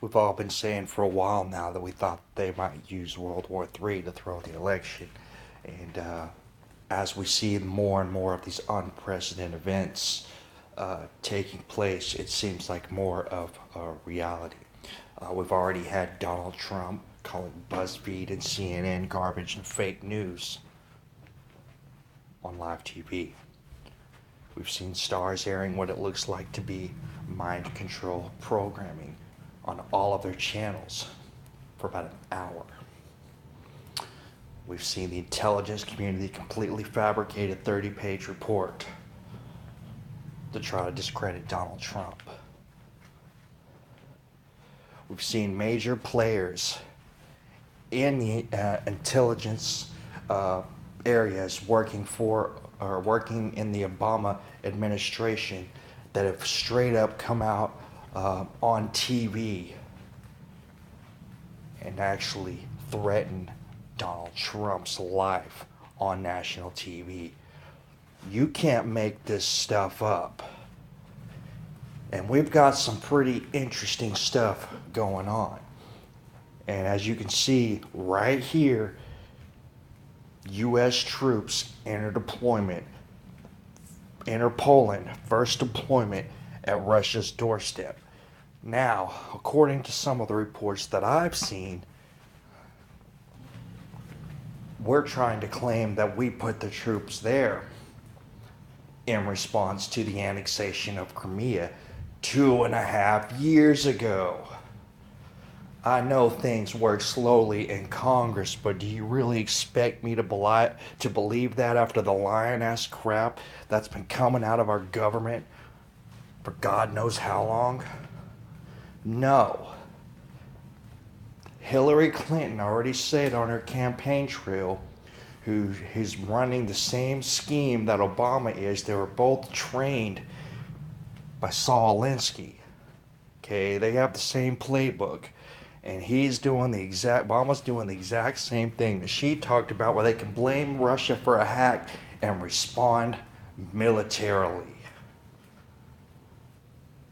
we've all been saying for a while now that we thought they might use World War III to throw the election. And as we see more and more of these unprecedented events taking place, it seems like more of a reality. We've already had Donald Trump calling BuzzFeed and CNN garbage and fake news on live TV. We've seen stars airing what it looks like to be mind control programming on all of their channels for about an hour. We've seen the intelligence community completely fabricate a 30-page report to try to discredit Donald Trump. We've seen major players in the intelligence areas working in the Obama administration that have straight up come out on TV and actually threaten Donald Trump's life on national TV. You can't make this stuff up. And we've got some pretty interesting stuff going on. And as you can see right here, U.S. troops enter Poland, first deployment at Russia's doorstep. Now, according to some of the reports that I've seen, we're trying to claim that we put the troops there in response to the annexation of Crimea 2.5 years ago. I know things work slowly in Congress, but do you really expect me to believe that after the lying-ass crap that's been coming out of our government for God knows how long? No. Hillary Clinton already said on her campaign trail, who's running the same scheme that Obama is. They were both trained by Saul Alinsky. Okay, they have the same playbook. And Obama's doing the exact same thing that she talked about, where they can blame Russia for a hack and respond militarily.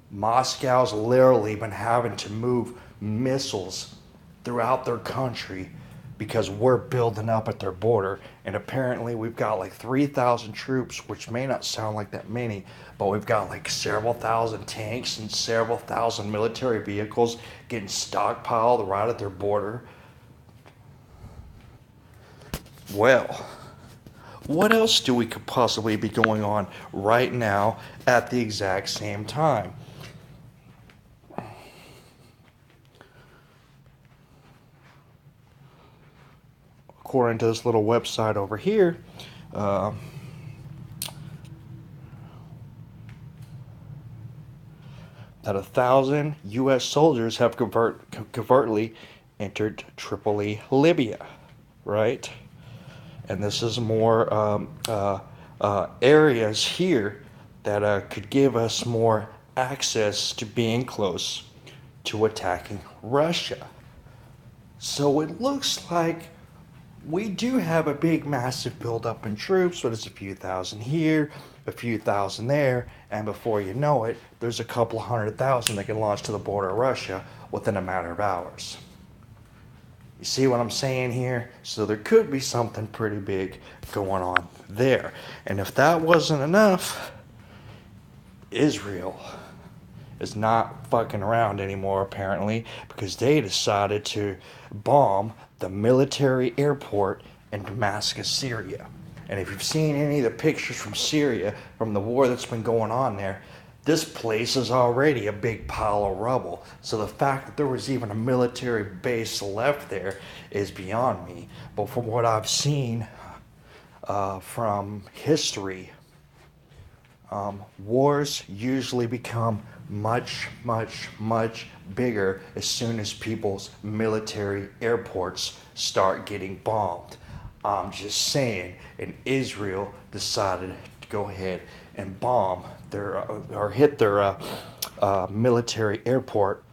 Moscow's literally been having to move missiles throughout their country because we're building up at their border. And apparently we've got like 3,000 troops, which may not sound like that many, but we've got like several thousand tanks and several thousand military vehicles getting stockpiled right at their border. Well, what else do we could possibly be going on right now at the exact same time? According to this little website over here, that 1,000 U.S. soldiers have covertly entered Tripoli, Libya, right? And this is more areas here that could give us more access to being close to attacking Russia. So it looks like we do have a big, massive buildup in troops, but it's a few thousand here, a few thousand there, and before you know it, there's a couple 100,000 that can launch to the border of Russia within a matter of hours. You see what I'm saying here? So there could be something pretty big going on there. And if that wasn't enough, Israel is not fucking around anymore, apparently, because they decided to bomb the military airport in Damascus, Syria. And if you've seen any of the pictures from Syria, from the war that's been going on there, this place is already a big pile of rubble. So the fact that there was even a military base left there is beyond me. But from what I've seen from history, wars usually become much, much, much bigger as soon as people's military airports start getting bombed. I'm just saying, and Israel decided to go ahead and bomb or hit their military airport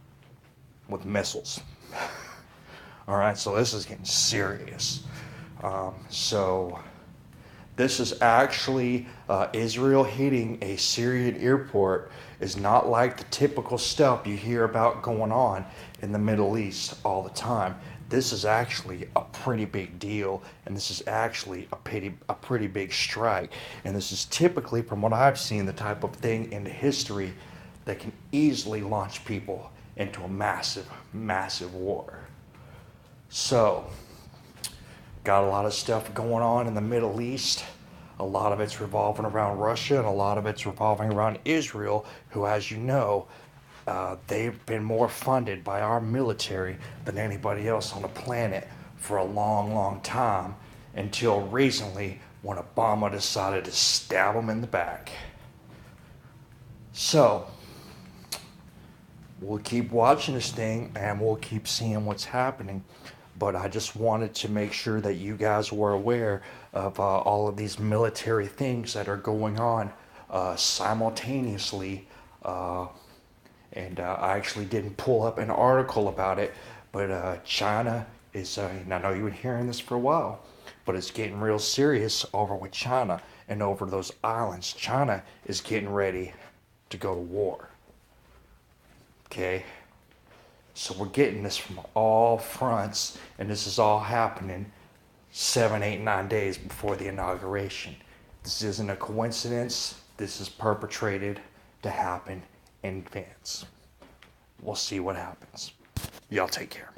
with missiles. All right, so this is getting serious. So This is actually Israel hitting a Syrian airport is not like the typical stuff you hear about going on in the Middle East all the time. This is actually a pretty big deal, and this is actually a pretty big strike. And this is typically, from what I've seen, the type of thing in history that can easily launch people into a massive, massive war. So, got a lot of stuff going on in the Middle East. A lot of it's revolving around Russia, and a lot of it's revolving around Israel, who, as you know, they've been more funded by our military than anybody else on the planet for a long, long time, until recently when Obama decided to stab them in the back. So, we'll keep watching this thing and we'll keep seeing what's happening. But I just wanted to make sure that you guys were aware of all of these military things that are going on simultaneously. And I actually didn't pull up an article about it, but China is, and I know you've been hearing this for a while, but it's getting real serious over with China and over those islands. China is getting ready to go to war. Okay? So we're getting this from all fronts, and this is all happening 7, 8, 9 days before the inauguration. This isn't a coincidence. This is perpetrated to happen in advance. We'll see what happens. Y'all take care.